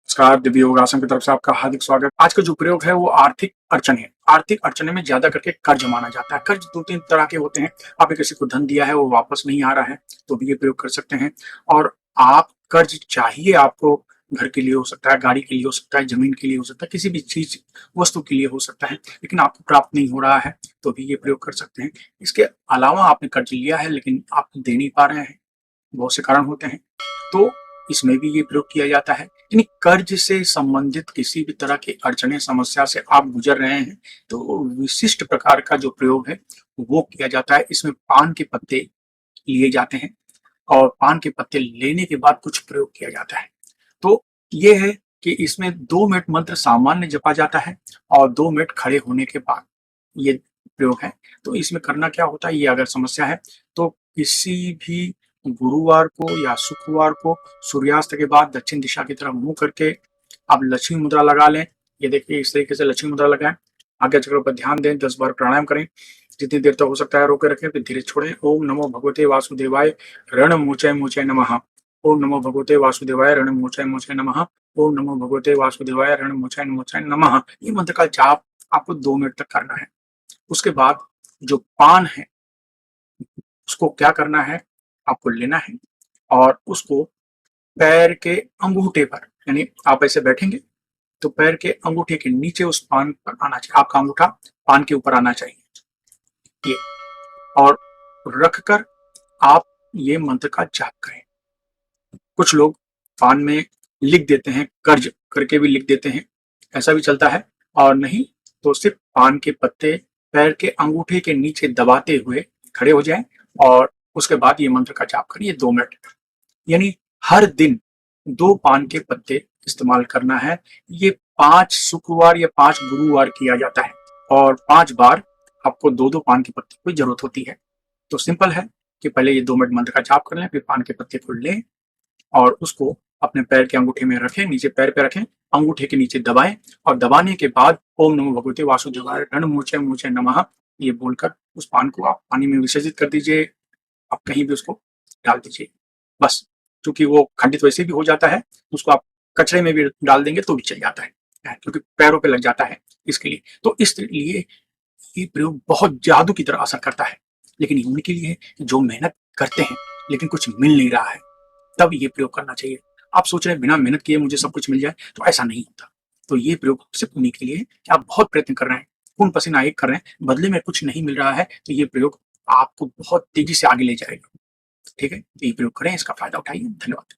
नमस्कार, दिव्य योगासन की तरफ से आपका हार्दिक स्वागत। आज का जो प्रयोग है वो आर्थिक अड़चन है। आर्थिक अड़चने में ज्यादा करके कर्ज माना जाता है। कर्ज दो तीन तरह के होते हैं। आपने किसी को धन दिया है, वो वापस नहीं आ रहा है, तो भी ये प्रयोग कर सकते हैं। और आप कर्ज चाहिए आपको, घर के लिए हो सकता है, गाड़ी के लिए हो सकता है, जमीन के लिए हो सकता है, किसी भी चीज वस्तु के लिए हो सकता है, लेकिन आपको प्राप्त नहीं हो रहा है, तो भी ये प्रयोग कर सकते हैं। इसके अलावा आपने कर्ज लिया है लेकिन आप दे नहीं पा रहे हैं, बहुत से कारण होते हैं, तो इसमें भी ये प्रयोग किया जाता है। यानी कर्ज से संबंधित किसी भी तरह की अड़चने समस्या से आप गुजर रहे हैं, तो विशिष्ट प्रकार का जो प्रयोग है वो किया जाता है। इसमें पान के पत्ते लिए जाते हैं और पान के पत्ते लेने के बाद कुछ प्रयोग किया जाता है। तो ये है कि इसमें 2 मिनट मंत्र सामान्य जपा जाता है और 2 मिनट खड़े होने के बाद ये प्रयोग है। तो इसमें करना क्या होता है, ये अगर समस्या है तो किसी भी गुरुवार को या शुक्रवार को सूर्यास्त के बाद दक्षिण दिशा की तरफ मुंह करके आप लक्ष्मी मुद्रा लगा लें। ये देखिए, इस तरीके से लक्ष्मी मुद्रा लगाएं, आज्ञा चक्र पर ध्यान दें, 10 बार प्राणायाम करें, जितनी देर तक हो सकता है रोके रखें, फिर धीरे छोड़ें। ओम नमो भगवते वासुदेवाय रण मोचय मोचय नमः। ओम नमो भगवते वासुदेवाय रण मोचय मोचय नमः। ओम नमो भगवते वासुदेवाय रण मोचय मोचय नमः। ये मंत्र का जाप आपको 2 मिनट तक करना है। उसके बाद जो पान है उसको क्या करना है, आपको लेना है और उसको पैर के अंगूठे पर, यानी आप ऐसे बैठेंगे तो पैर के अंगूठे के नीचे उस पान पर आना चाहिए, आपका अंगूठा पान के ऊपर आना चाहिए ये, और रखकर आप ये मंत्र का जाप करें। कुछ लोग पान में लिख देते हैं, कर्ज करके भी लिख देते हैं, ऐसा भी चलता है। और नहीं तो सिर्फ पान के पत्ते पैर के अंगूठे के नीचे दबाते हुए खड़े हो जाएं और उसके बाद ये मंत्र का जाप करिए 2 मिनट। यानी हर दिन 2 पान के पत्ते इस्तेमाल करना है। ये 5 शुक्रवार या 5 गुरुवार किया जाता है और 5 बार आपको 2-2 पान के पत्ते की जरूरत होती है। तो सिंपल है कि पहले ये 2 मिनट मंत्र का जाप कर लें, फिर पान के पत्ते को लें और उसको अपने पैर के अंगूठे में रखें, नीचे पैर पे रखें, अंगूठे के नीचे दबाएं और दबाने के बाद ओम नमो भगवते वासुदेवाय रण मोचय मोचय नमः ये बोलकर उस पान को आप पानी में विसर्जित कर दीजिए। आप कहीं भी उसको डाल दीजिए, बस। क्योंकि वो खंडित वैसे भी हो जाता है, उसको आप कचरे में भी डाल देंगे तो भी चल जाता है, क्योंकि पैरों पे लग जाता है, इसके लिए। तो इस लिए ये प्रयोग बहुत जादू की तरह असर करता है, लेकिन ये उनके लिए है जो मेहनत करते हैं लेकिन कुछ मिल नहीं रहा है, तब ये प्रयोग करना चाहिए। आप सोच रहे हैं बिना मेहनत किए मुझे सब कुछ मिल जाए, तो ऐसा नहीं होता। तो ये प्रयोग सिर्फ उन्हीं के लिए है कि आप बहुत प्रयत्न कर रहे हैं, खून पसीना एक कर रहे हैं, बदले में कुछ नहीं मिल रहा है, तो ये प्रयोग आपको बहुत तेजी से आगे ले जाएगा। ठीक है, तो ये प्रयोग करें, इसका फायदा उठाइए। धन्यवाद।